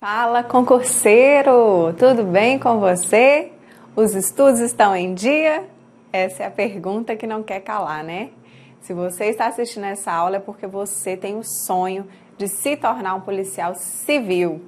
Fala, concurseiro! Tudo bem com você? Os estudos estão em dia? Essa é a pergunta que não quer calar, né? Se você está assistindo essa aula é porque você tem o sonho de se tornar um policial civil,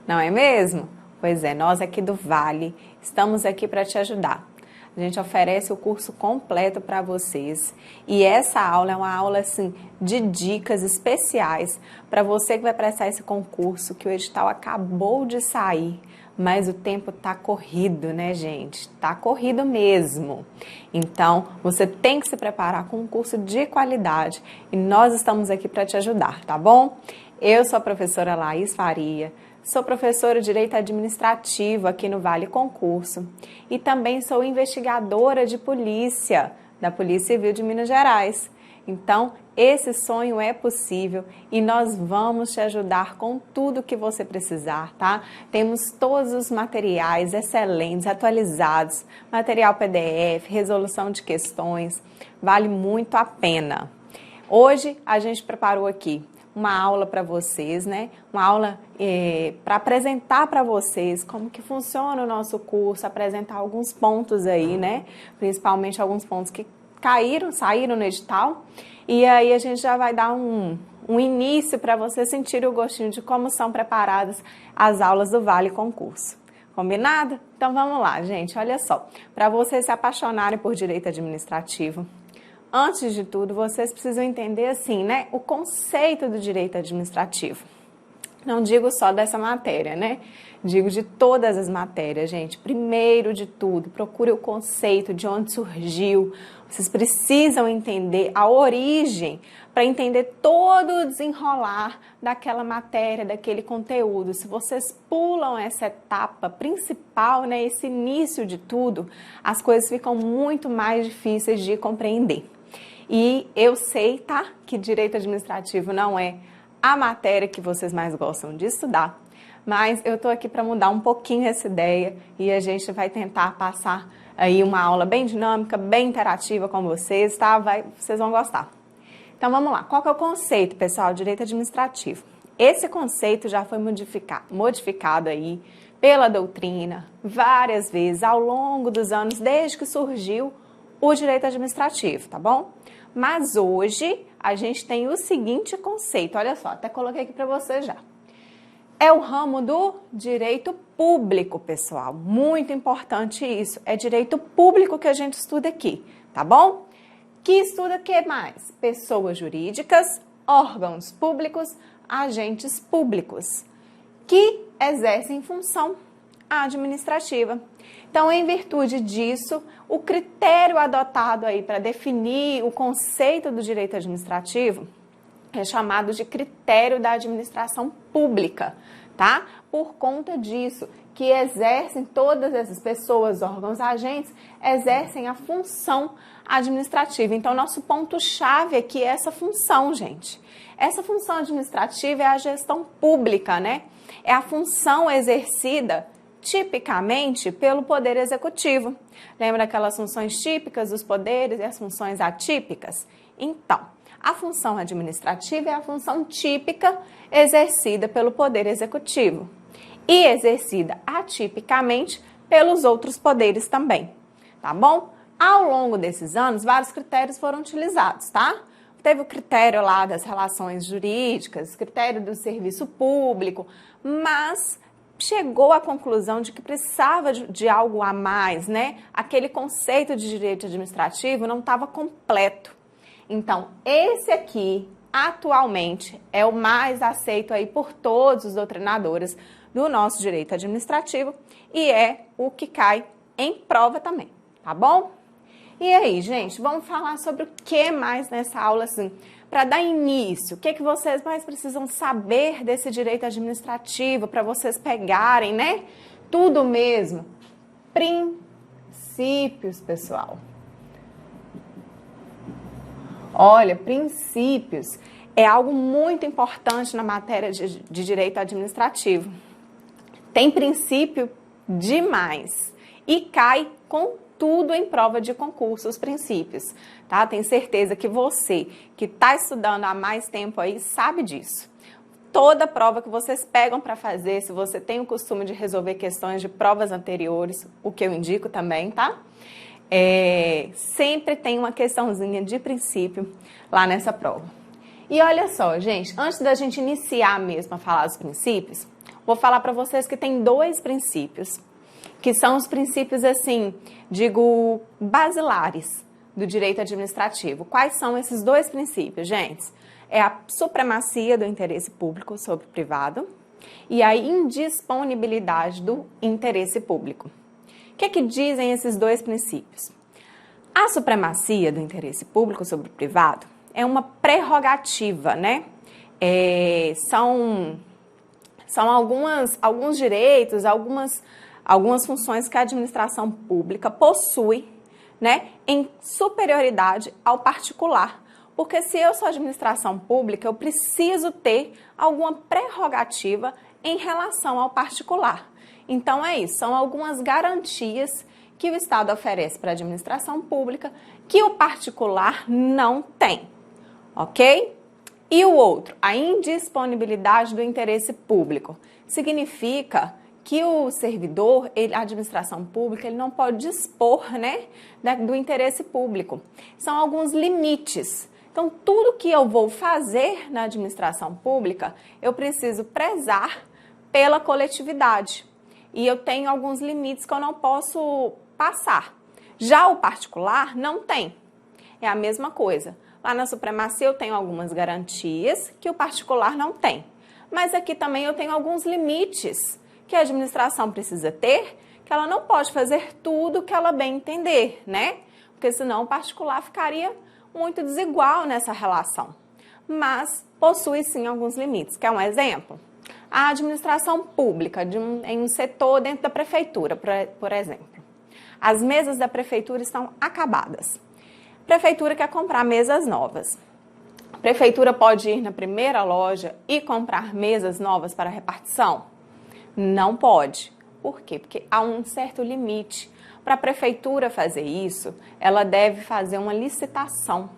não é mesmo? Pois é, nós aqui do Vale estamos aqui para te ajudar. A gente oferece o curso completo para vocês e essa aula é uma aula assim de dicas especiais para você que vai prestar esse concurso, que o edital acabou de sair, mas o tempo tá corrido, né, gente? Tá corrido mesmo. Então, você tem que se preparar com um curso de qualidade e nós estamos aqui para te ajudar, tá bom? Eu sou a professora Laís Faria. Sou professora de Direito Administrativo aqui no Vale Concurso e também sou investigadora de polícia, da Polícia Civil de Minas Gerais. Então, esse sonho é possível e nós vamos te ajudar com tudo que você precisar, tá? Temos todos os materiais excelentes, atualizados, material PDF, resolução de questões, vale muito a pena. Hoje a gente preparou aqui uma aula para vocês, né? Uma aula para apresentar para vocês como que funciona o nosso curso, apresentar alguns pontos aí, né? Principalmente alguns pontos que saíram no edital. E aí a gente já vai dar um início para vocês sentirem o gostinho de como são preparadas as aulas do Vale Concurso. Combinado? Então vamos lá, gente. Olha só, para vocês se apaixonarem por direito administrativo, antes de tudo, vocês precisam entender assim, né, o conceito do direito administrativo. Não digo só dessa matéria, né? Digo de todas as matérias, gente. Primeiro de tudo, procure o conceito, de onde surgiu. Vocês precisam entender a origem para entender todo o desenrolar daquela matéria, daquele conteúdo. Se vocês pulam essa etapa principal, né, esse início de tudo, as coisas ficam muito mais difíceis de compreender. E eu sei, tá, que direito administrativo não é a matéria que vocês mais gostam de estudar, mas eu tô aqui para mudar um pouquinho essa ideia e a gente vai tentar passar aí uma aula bem dinâmica, bem interativa com vocês, tá? Vocês vão gostar. Então vamos lá, qual que é o conceito, pessoal, de direito administrativo? Esse conceito já foi modificado aí pela doutrina várias vezes ao longo dos anos, desde que surgiu o direito administrativo, tá bom? Mas hoje a gente tem o seguinte conceito, olha só, até coloquei aqui para você já. É o ramo do direito público, pessoal. Muito importante isso. É direito público que a gente estuda aqui, tá bom? Que estuda o que mais? Pessoas jurídicas, órgãos públicos, agentes públicos, que exercem função administrativa. Então, em virtude disso, o critério adotado aí para definir o conceito do direito administrativo é chamado de critério da administração pública, tá? Por conta disso, que exercem todas essas pessoas, órgãos, agentes, exercem a função administrativa. Então, nosso ponto-chave aqui é essa função, gente. Essa função administrativa é a gestão pública, né? É a função exercida tipicamente pelo Poder Executivo. Lembra aquelas funções típicas dos poderes e as funções atípicas? Então, a função administrativa é a função típica exercida pelo Poder Executivo e exercida atipicamente pelos outros poderes também, tá bom? Ao longo desses anos, vários critérios foram utilizados, tá? Teve o critério lá das relações jurídicas, critério do serviço público, mas chegou à conclusão de que precisava de algo a mais, né? Aquele conceito de direito administrativo não estava completo. Então, esse aqui, atualmente, é o mais aceito aí por todos os doutrinadores do nosso direito administrativo e é o que cai em prova também, tá bom? E aí, gente, vamos falar sobre o que mais nessa aula, assim, para dar início. O que vocês mais precisam saber desse direito administrativo para vocês pegarem, né? Tudo mesmo. Princípios, pessoal. Olha, princípios é algo muito importante na matéria de direito administrativo. Tem princípio demais e cai com tudo em prova de concurso, os princípios, tá? Tenho certeza que você que está estudando há mais tempo aí sabe disso. toda prova que vocês pegam para fazer, se você tem o costume de resolver questões de provas anteriores, o que eu indico também, tá? Sempre tem uma questãozinha de princípio lá nessa prova. E olha só, gente, antes da gente iniciar mesmo a falar dos princípios, vou falar para vocês que tem 2 princípios, que são os princípios, assim, digo, basilares do direito administrativo. Quais são esses 2 princípios, gente? É a supremacia do interesse público sobre o privado e a indisponibilidade do interesse público. O que dizem esses 2 princípios? A supremacia do interesse público sobre o privado é uma prerrogativa, né? São alguns direitos, algumas funções que a administração pública possui, né, em superioridade ao particular. Porque se eu sou administração pública, eu preciso ter alguma prerrogativa em relação ao particular. Então é isso, são algumas garantias que o Estado oferece para a administração pública que o particular não tem, ok? E o outro, a indisponibilidade do interesse público, significa que o servidor, a administração pública, ele não pode dispor, né, do interesse público. São alguns limites. Então, tudo que eu vou fazer na administração pública, eu preciso prezar pela coletividade. E eu tenho alguns limites que eu não posso passar. Já o particular não tem. É a mesma coisa. Lá na supremacia eu tenho algumas garantias que o particular não tem. Mas aqui também eu tenho alguns limites que a administração precisa ter, que ela não pode fazer tudo que ela bem entender, né? Porque senão o particular ficaria muito desigual nessa relação. Mas possui sim alguns limites. Quer um exemplo? A administração pública em um setor dentro da prefeitura, por exemplo. As mesas da prefeitura estão acabadas. A prefeitura quer comprar mesas novas. A prefeitura pode ir na primeira loja e comprar mesas novas para repartição? Não pode. Por quê? Porque há um certo limite. Para a prefeitura fazer isso, ela deve fazer uma licitação.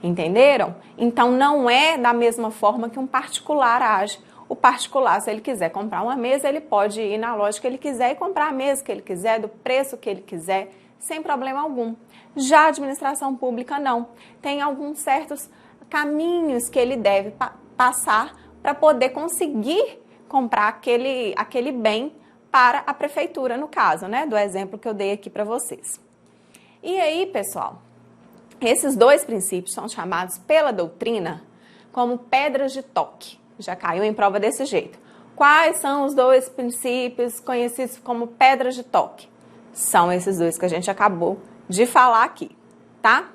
Entenderam? Então, não é da mesma forma que um particular age. O particular, se ele quiser comprar uma mesa, ele pode ir na loja que ele quiser e comprar a mesa que ele quiser, do preço que ele quiser, sem problema algum. Já a administração pública, não. Tem alguns certos caminhos que ele deve passar para poder conseguir comprar aquele bem para a prefeitura, no caso, né, do exemplo que eu dei aqui para vocês. E aí, pessoal, esses 2 princípios são chamados pela doutrina como pedras de toque. Já caiu em prova desse jeito. Quais são os 2 princípios conhecidos como pedras de toque? São esses 2 que a gente acabou de falar aqui, tá?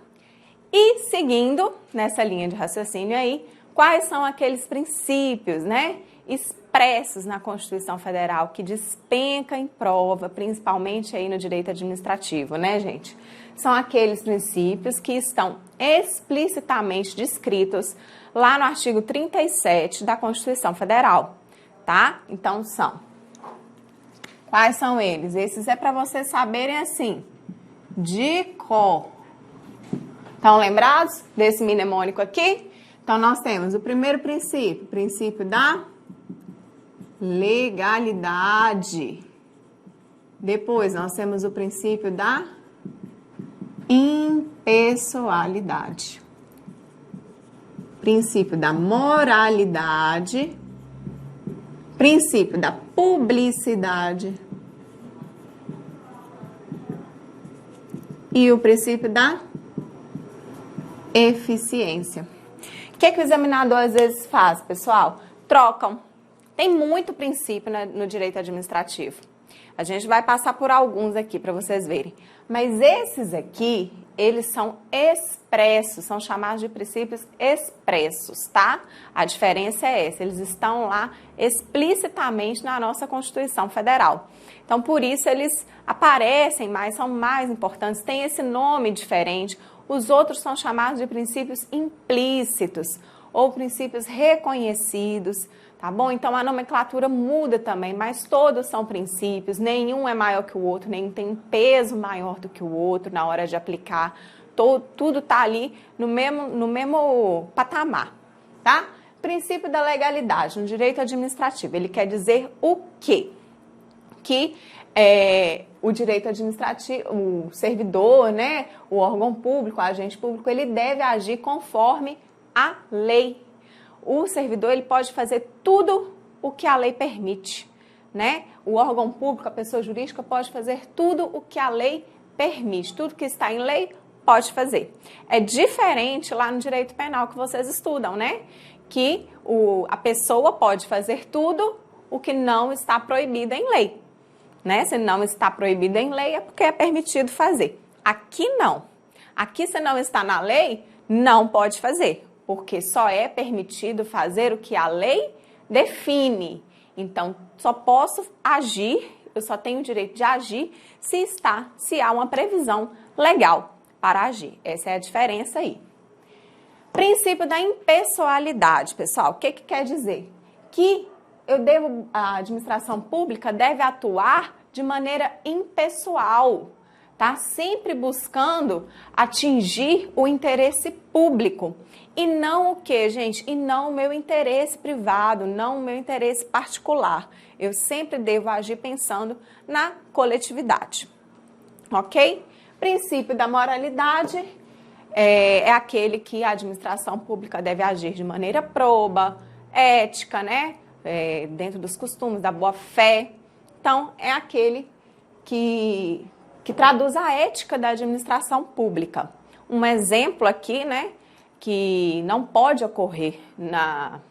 E seguindo nessa linha de raciocínio aí, quais são aqueles princípios, né, expressos na Constituição Federal que despenca em prova, principalmente aí no direito administrativo, né, gente? São aqueles princípios que estão explicitamente descritos lá no artigo 37 da Constituição Federal, tá? Então, quais são eles? Esses é para vocês saberem assim, de cor. Estão lembrados desse mnemônico aqui? Então, nós temos o primeiro princípio, princípio da legalidade. Depois, nós temos o princípio da impessoalidade. Princípio da moralidade. Princípio da publicidade. E o princípio da eficiência. O que o examinador às vezes faz, pessoal? Trocam. Tem muito princípio no direito administrativo. A gente vai passar por alguns aqui para vocês verem. Mas esses aqui, eles são expressos, são chamados de princípios expressos, tá? A diferença é essa, eles estão lá explicitamente na nossa Constituição Federal. Então, por isso, eles aparecem mais, são mais importantes, têm esse nome diferente. Os outros são chamados de princípios implícitos ou princípios reconhecidos, tá bom? Então, a nomenclatura muda também, mas todos são princípios, nenhum é maior que o outro, nenhum tem um peso maior do que o outro na hora de aplicar. Tudo tá ali no mesmo patamar, tá? Princípio da legalidade no direito administrativo, ele quer dizer o quê? Que o direito administrativo, o servidor, né, o órgão público, o agente público, ele deve agir conforme a lei. O servidor, ele pode fazer tudo o que a lei permite, né? O órgão público, a pessoa jurídica, pode fazer tudo o que a lei permite. Tudo que está em lei, pode fazer. É diferente lá no direito penal que vocês estudam, né? Que a pessoa pode fazer tudo o que não está proibido em lei, né? Se não está proibido em lei, é porque é permitido fazer. Aqui não. Aqui, se não está na lei, não pode fazer, porque só é permitido fazer o que a lei define. Então, só posso agir, eu só tenho o direito de agir se há uma previsão legal para agir. Essa é a diferença aí. Princípio da impessoalidade, pessoal. O que quer dizer? Que a administração pública deve atuar de maneira impessoal, tá? Sempre buscando atingir o interesse público. E não o quê, gente? E não o meu interesse privado, não o meu interesse particular. Eu sempre devo agir pensando na coletividade, ok? Princípio da moralidade é aquele que a administração pública deve agir de maneira proba, ética, né? Dentro dos costumes, da boa-fé. Então, é aquele que traduz a ética da administração pública. Um exemplo aqui, né, que não pode ocorrer na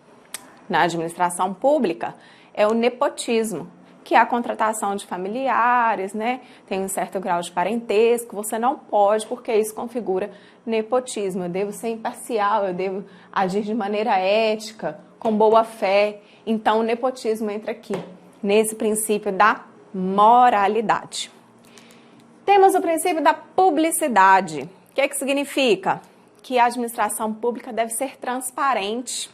administração pública é o nepotismo, que é a contratação de familiares, né, tem um certo grau de parentesco, você não pode, porque isso configura nepotismo. Eu devo ser imparcial, eu devo agir de maneira ética, com boa fé. Então, o nepotismo entra aqui, nesse princípio da moralidade. Temos o princípio da publicidade. O que significa? Que a administração pública deve ser transparente.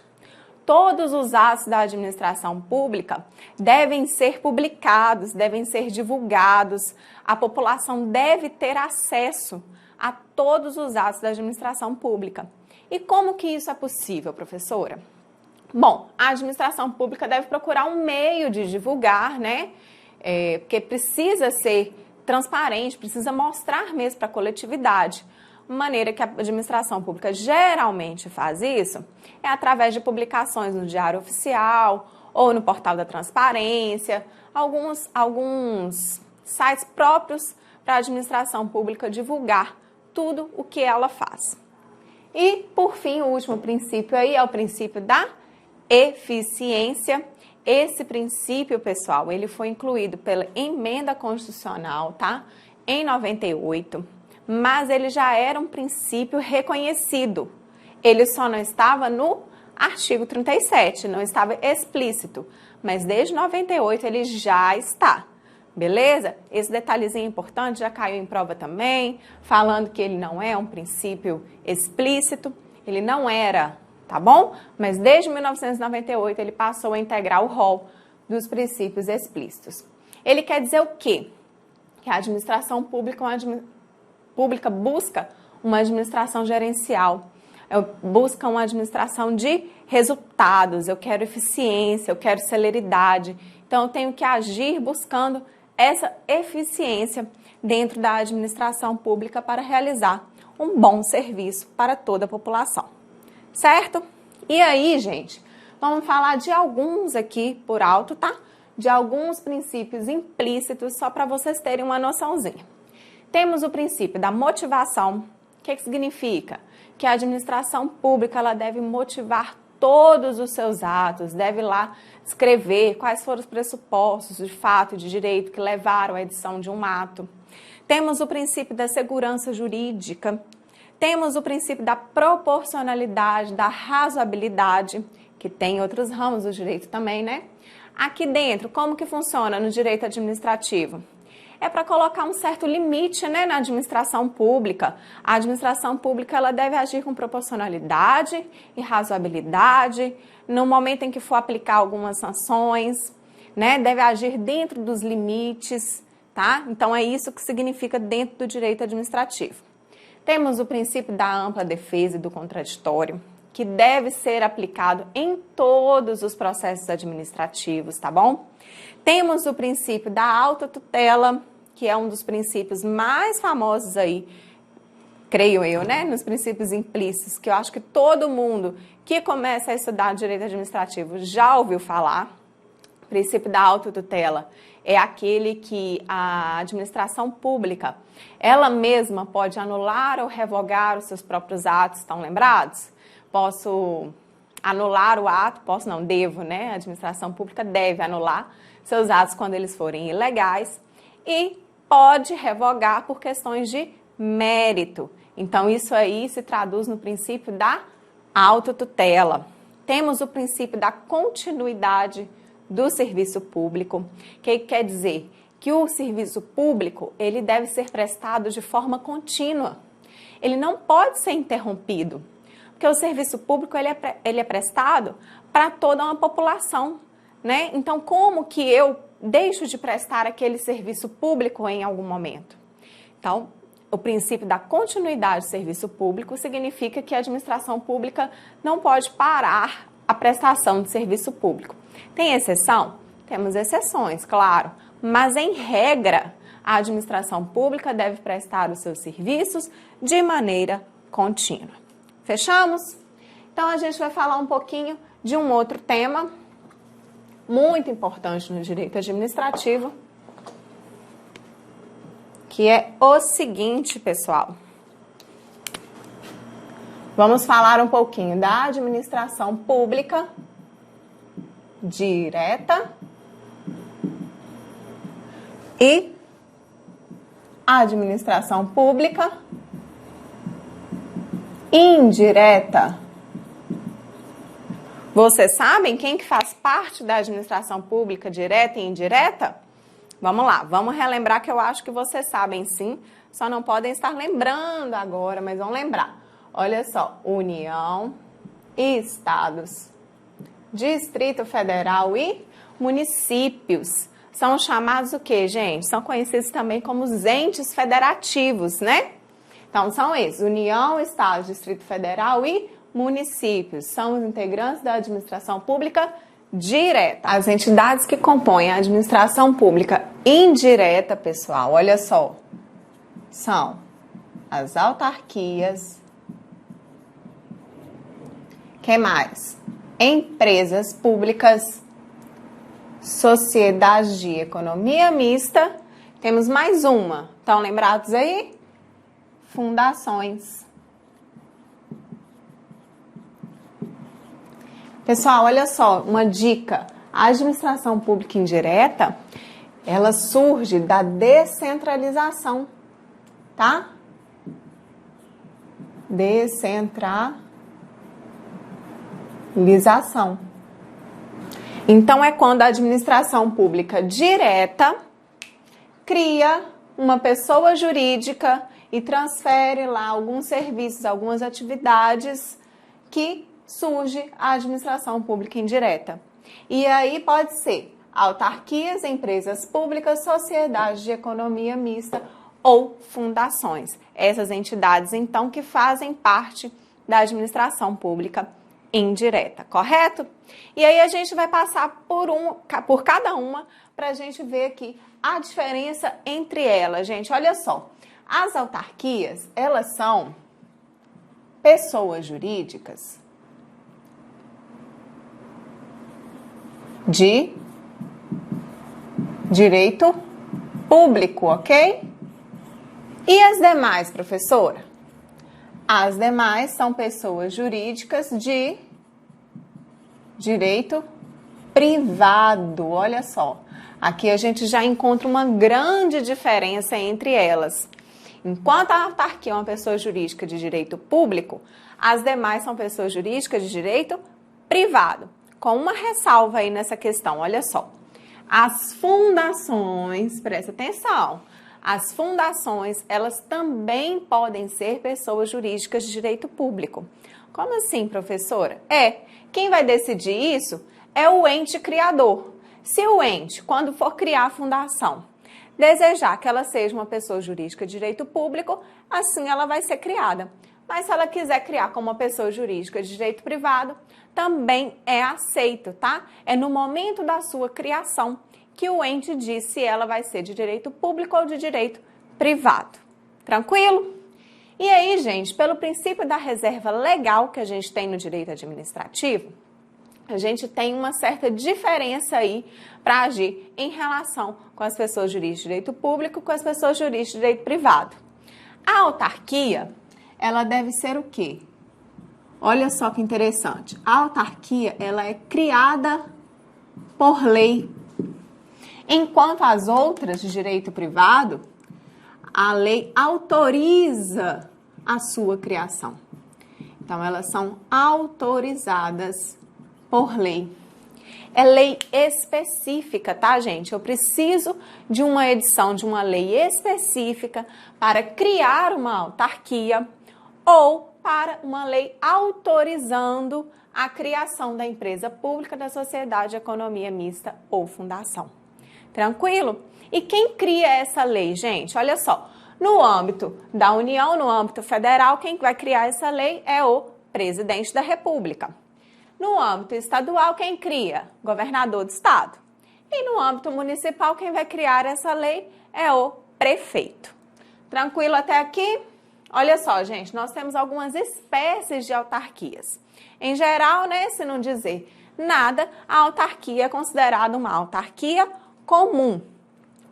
Todos os atos da administração pública devem ser publicados, devem ser divulgados. A população deve ter acesso a todos os atos da administração pública. E como que isso é possível, professora? Bom, a administração pública deve procurar um meio de divulgar, né? Porque precisa ser transparente, precisa mostrar mesmo para a coletividade. Uma maneira que a administração pública geralmente faz isso é através de publicações no Diário Oficial ou no Portal da Transparência, alguns sites próprios para a administração pública divulgar tudo o que ela faz. E, por fim, o último princípio aí é o princípio da eficiência. Esse princípio, pessoal, ele foi incluído pela emenda constitucional, tá? Em 98, mas ele já era um princípio reconhecido. Ele só não estava no artigo 37, não estava explícito, mas desde 98 ele já está. Beleza? Esse detalhezinho importante já caiu em prova também, falando que ele não é um princípio explícito, ele não era, tá bom? Mas desde 1998 ele passou a integrar o rol dos princípios explícitos. Ele quer dizer o quê? Que a administração pública busca uma administração gerencial, busca uma administração de resultados, eu quero eficiência, eu quero celeridade, então eu tenho que agir buscando essa eficiência dentro da administração pública para realizar um bom serviço para toda a população, certo? E aí, gente, vamos falar de alguns aqui por alto, tá? De alguns princípios implícitos, só para vocês terem uma noçãozinha. Temos o princípio da motivação. O que significa? Que a administração pública ela deve motivar todos os seus atos, deve lá escrever quais foram os pressupostos de fato e de direito que levaram à edição de um ato. Temos o princípio da segurança jurídica, temos o princípio da proporcionalidade, da razoabilidade, que tem outros ramos do direito também, né? Aqui dentro, como que funciona no direito administrativo? É para colocar um certo limite, né, na administração pública. A administração pública ela deve agir com proporcionalidade e razoabilidade. No momento em que for aplicar algumas sanções, né, deve agir dentro dos limites, tá? Então é isso que significa dentro do direito administrativo. Temos o princípio da ampla defesa e do contraditório. O que deve ser aplicado em todos os processos administrativos, tá bom? Temos o princípio da autotutela, que é um dos princípios mais famosos aí, creio eu, né? Nos princípios implícitos, que eu acho que todo mundo que começa a estudar direito administrativo já ouviu falar. O princípio da autotutela é aquele que a administração pública, ela mesma pode anular ou revogar os seus próprios atos, estão lembrados? Posso anular o ato, posso não, devo, né? A administração pública deve anular seus atos quando eles forem ilegais e pode revogar por questões de mérito. Então, isso aí se traduz no princípio da autotutela. Temos o princípio da continuidade do serviço público, que quer dizer que o serviço público ele deve ser prestado de forma contínua. Ele não pode ser interrompido, porque o serviço público ele é prestado para toda uma população, né? Então, como que eu deixo de prestar aquele serviço público em algum momento? Então, o princípio da continuidade do serviço público significa que a administração pública não pode parar a prestação de serviço público. Tem exceção? Temos exceções, claro, mas em regra, a administração pública deve prestar os seus serviços de maneira contínua. Fechamos? Então, a gente vai falar um pouquinho de um outro tema muito importante no direito administrativo, que é o seguinte, pessoal. Vamos falar um pouquinho da administração pública direta e administração pública indireta. Vocês sabem quem que faz parte da administração pública direta e indireta? Vamos lá, vamos relembrar que eu acho que vocês sabem sim, só não podem estar lembrando agora, mas vão lembrar. Olha só, União, Estados, Distrito Federal e municípios. São chamados o quê, gente? São conhecidos também como os entes federativos, né? Então, são esses, União, Estados, Distrito Federal e municípios. São os integrantes da administração pública direta. As entidades que compõem a administração pública indireta, pessoal, olha só, são as autarquias, que mais? Empresas públicas, sociedades de economia mista, temos mais uma, estão lembrados aí? Fundações. Pessoal, olha só, uma dica, a administração pública indireta, ela surge da descentralização, tá? Descentralização. Então, é quando a administração pública direta cria uma pessoa jurídica e transfere lá alguns serviços, algumas atividades que surge a administração pública indireta. E aí pode ser autarquias, empresas públicas, sociedades de economia mista ou fundações. Essas entidades, então, que fazem parte da administração pública indireta, correto? E aí a gente vai passar por cada uma para a gente ver aqui a diferença entre elas, gente. Olha só, as autarquias, elas são pessoas jurídicas de direito público, ok? E as demais, professora? As demais são pessoas jurídicas de direito privado, olha só. Aqui a gente já encontra uma grande diferença entre elas. Enquanto a autarquia é uma pessoa jurídica de direito público, as demais são pessoas jurídicas de direito privado. Com uma ressalva aí nessa questão, olha só. As fundações, presta atenção, as fundações, elas também podem ser pessoas jurídicas de direito público. Como assim, professora? Quem vai decidir isso é o ente criador. Se o ente, quando for criar a fundação, desejar que ela seja uma pessoa jurídica de direito público, assim ela vai ser criada. Mas se ela quiser criar como uma pessoa jurídica de direito privado, também é aceito, tá? É no momento da sua criação que o ente diz se ela vai ser de direito público ou de direito privado. Tranquilo? E aí, gente, pelo princípio da reserva legal que a gente tem no direito administrativo, a gente tem uma certa diferença aí para agir em relação com as pessoas jurídicas de direito público e com as pessoas jurídicas de direito privado. A autarquia, ela deve ser o quê? Olha só que interessante. A autarquia, ela é criada por lei. Enquanto as outras de direito privado, a lei autoriza a sua criação. Então, elas são autorizadas por lei. É lei específica, tá, gente? Eu preciso de uma edição de uma lei específica para criar uma autarquia ou para uma lei autorizando a criação da empresa pública, da sociedade de economia mista ou fundação. Tranquilo? E quem cria essa lei, gente? Olha só, no âmbito da União, no âmbito federal, quem vai criar essa lei é o presidente da República. No âmbito estadual, quem cria? Governador do estado. E no âmbito municipal, quem vai criar essa lei é o prefeito. Tranquilo até aqui? Olha só, gente, nós temos algumas espécies de autarquias. Em geral, né, se não dizer nada, a autarquia é considerada uma autarquia comum.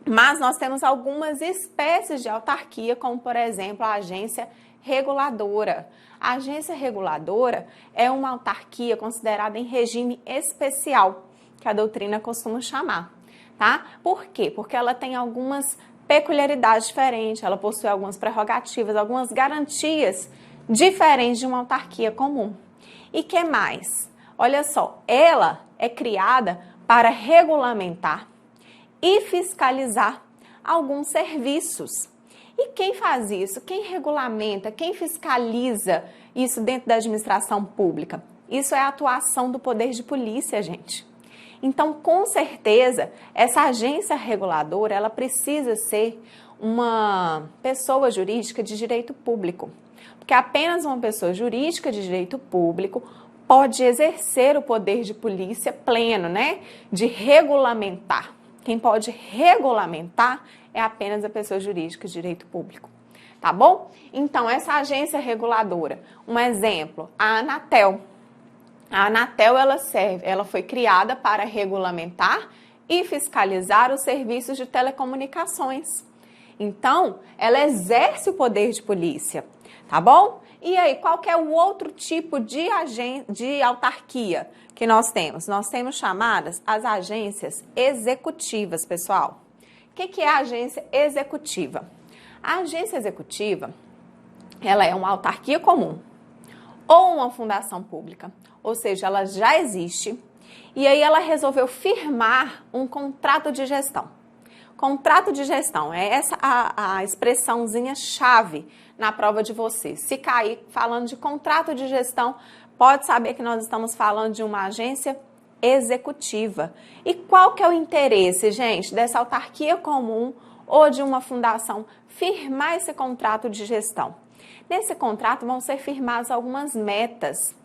Mas nós temos algumas espécies de autarquia, como, por exemplo, a agência reguladora. A agência reguladora é uma autarquia considerada em regime especial, que a doutrina costuma chamar, tá? Por quê? Porque ela tem algumas peculiaridades diferentes, ela possui algumas prerrogativas, algumas garantias diferentes de uma autarquia comum. E que mais? Olha só, ela é criada para regulamentar e fiscalizar alguns serviços. E quem faz isso? Quem regulamenta? Quem fiscaliza isso dentro da administração pública? Isso é a atuação do poder de polícia, gente. Então, com certeza, essa agência reguladora, ela precisa ser uma pessoa jurídica de direito público. Porque apenas uma pessoa jurídica de direito público pode exercer o poder de polícia pleno, né? De regulamentar. Quem pode regulamentar é apenas a pessoa jurídica de direito público, tá bom? Então, essa agência reguladora, um exemplo, a Anatel. A Anatel, ela foi criada para regulamentar e fiscalizar os serviços de telecomunicações. Então, ela exerce o poder de polícia, tá bom? E aí, qual que é o outro tipo de autarquia que nós temos? Nós temos chamadas as agências executivas, pessoal. O que é a agência executiva? A agência executiva, ela é uma autarquia comum ou uma fundação pública, ou seja, ela já existe e aí ela resolveu firmar um contrato de gestão. Contrato de gestão, é essa a expressãozinha chave na prova de vocês. Se cair falando de contrato de gestão, pode saber que nós estamos falando de uma agência executiva. E qual que é o interesse, gente, dessa autarquia comum ou de uma fundação firmar esse contrato de gestão? Nesse contrato vão ser firmadas algumas metas.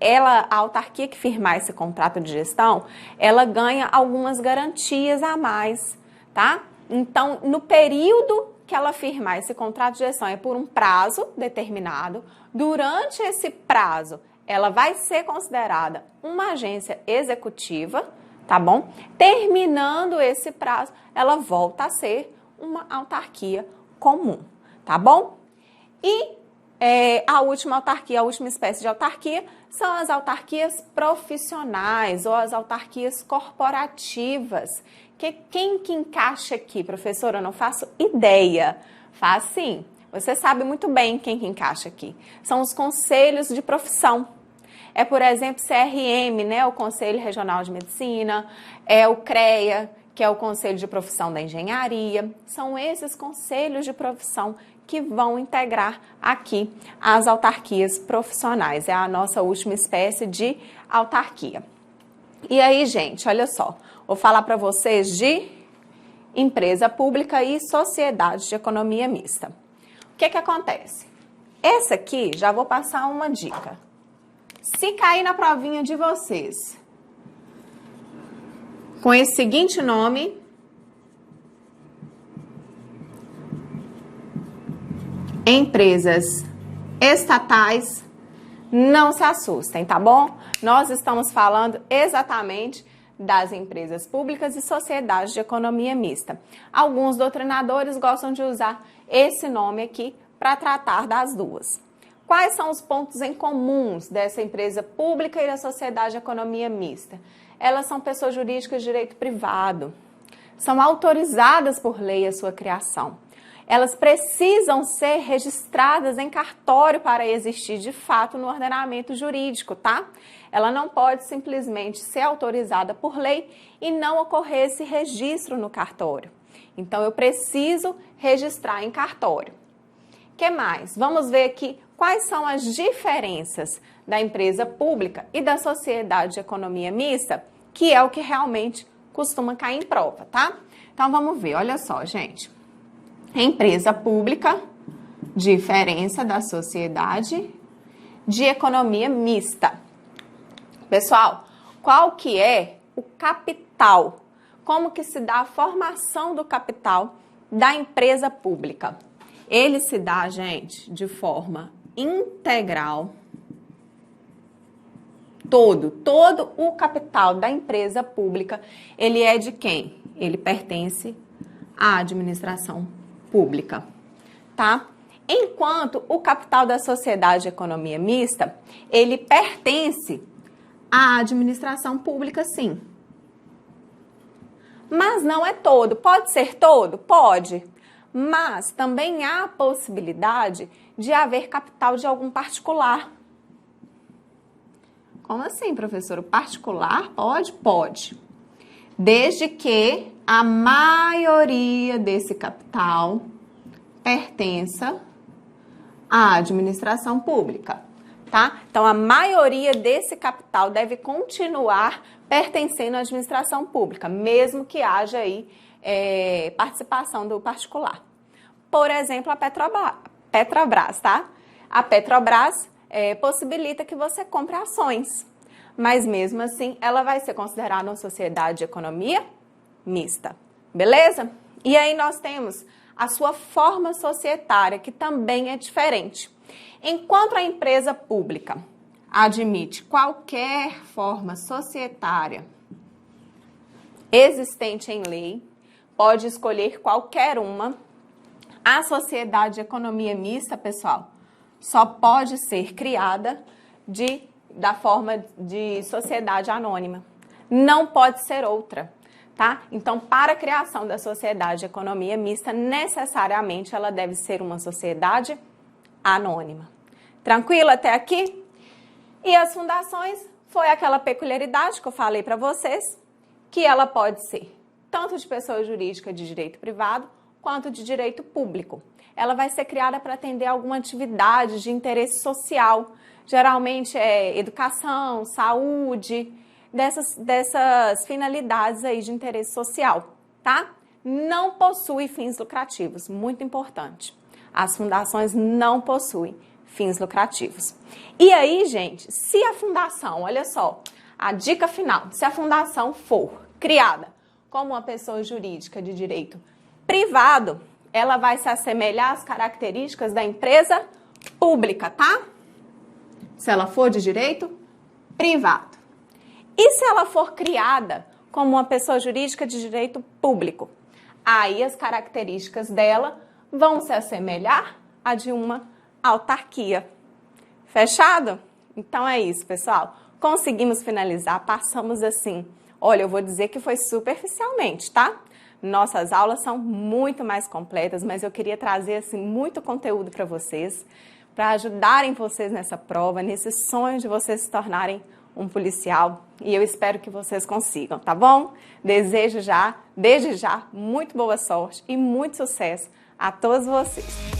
A autarquia que firmar esse contrato de gestão, ela ganha algumas garantias a mais, tá? Então, no período que ela firmar esse contrato de gestão, é por um prazo determinado. Durante esse prazo, ela vai ser considerada uma agência executiva, tá bom? Terminando esse prazo, ela volta a ser uma autarquia comum, tá bom? E a última autarquia, a última espécie de autarquia, são as autarquias profissionais ou as autarquias corporativas. Quem que encaixa aqui, professora? Eu não faço ideia. Faz sim. Você sabe muito bem quem que encaixa aqui. São os conselhos de profissão. É, por exemplo, CRM, né, o Conselho Regional de Medicina, é o CREA, que é o Conselho de Profissão da Engenharia. São esses conselhos de profissão que vão integrar aqui as autarquias profissionais. É a nossa última espécie de autarquia. E aí, gente, olha só, vou falar para vocês de empresa pública e sociedade de economia mista. O que acontece? Essa aqui, já vou passar uma dica. Se cair na provinha de vocês com esse seguinte nome, empresas estatais, não se assustem, tá bom? Nós estamos falando exatamente das empresas públicas e sociedades de economia mista. Alguns doutrinadores gostam de usar esse nome aqui para tratar das duas. Quais são os pontos em comuns dessa empresa pública e da sociedade de economia mista? Elas são pessoas jurídicas de direito privado, são autorizadas por lei a sua criação. Elas precisam ser registradas em cartório para existir de fato no ordenamento jurídico, tá? Ela não pode simplesmente ser autorizada por lei e não ocorrer esse registro no cartório. Então, eu preciso registrar em cartório. O que mais? Vamos ver aqui quais são as diferenças da empresa pública e da sociedade de economia mista, que é o que realmente costuma cair em prova, tá? Então, vamos ver. Olha só, gente. Empresa pública, diferença da sociedade de economia mista. Pessoal, qual que é o capital? Como que se dá a formação do capital da empresa pública? Ele se dá, gente, de forma integral. Todo o capital da empresa pública, ele é de quem? Ele pertence à administração pública, tá? Enquanto o capital da sociedade de economia mista, ele pertence à administração pública, sim. Mas não é todo. Pode ser todo? Pode. Mas também há a possibilidade de haver capital de algum particular. Como assim, professor? O particular pode? Pode. Desde que a maioria desse capital pertença à administração pública, tá? Então, a maioria desse capital deve continuar pertencendo à administração pública, mesmo que haja aí participação do particular. Por exemplo, a Petrobras, tá? A Petrobras possibilita que você compre ações, mas mesmo assim ela vai ser considerada uma sociedade de economia mista, beleza? E aí nós temos a sua forma societária, que também é diferente. Enquanto a empresa pública admite qualquer forma societária existente em lei, pode escolher qualquer uma, a sociedade de economia mista, pessoal, só pode ser criada da forma de sociedade anônima. Não pode ser outra, tá? Então, para a criação da sociedade de economia mista, necessariamente ela deve ser uma sociedade anônima. Tranquilo até aqui? E as fundações foi aquela peculiaridade que eu falei para vocês, que ela pode ser tanto de pessoa jurídica de direito privado, quanto de direito público. Ela vai ser criada para atender alguma atividade de interesse social, geralmente é educação, saúde, dessas finalidades aí de interesse social, tá? Não possui fins lucrativos, muito importante. As fundações não possuem fins lucrativos. E aí, gente, se a fundação, olha só, a dica final, se a fundação for criada como uma pessoa jurídica de direito privado, ela vai se assemelhar às características da empresa pública, tá? Se ela for de direito privado. E se ela for criada como uma pessoa jurídica de direito público? Aí as características dela vão se assemelhar à de uma autarquia. Fechado? Então é isso, pessoal. Conseguimos finalizar, passamos assim. Olha, eu vou dizer que foi superficialmente, tá? Nossas aulas são muito mais completas, mas eu queria trazer assim muito conteúdo para vocês, para ajudarem vocês nessa prova, nesse sonho de vocês se tornarem um policial, e eu espero que vocês consigam, tá bom? Desejo desde já, muito boa sorte e muito sucesso a todos vocês.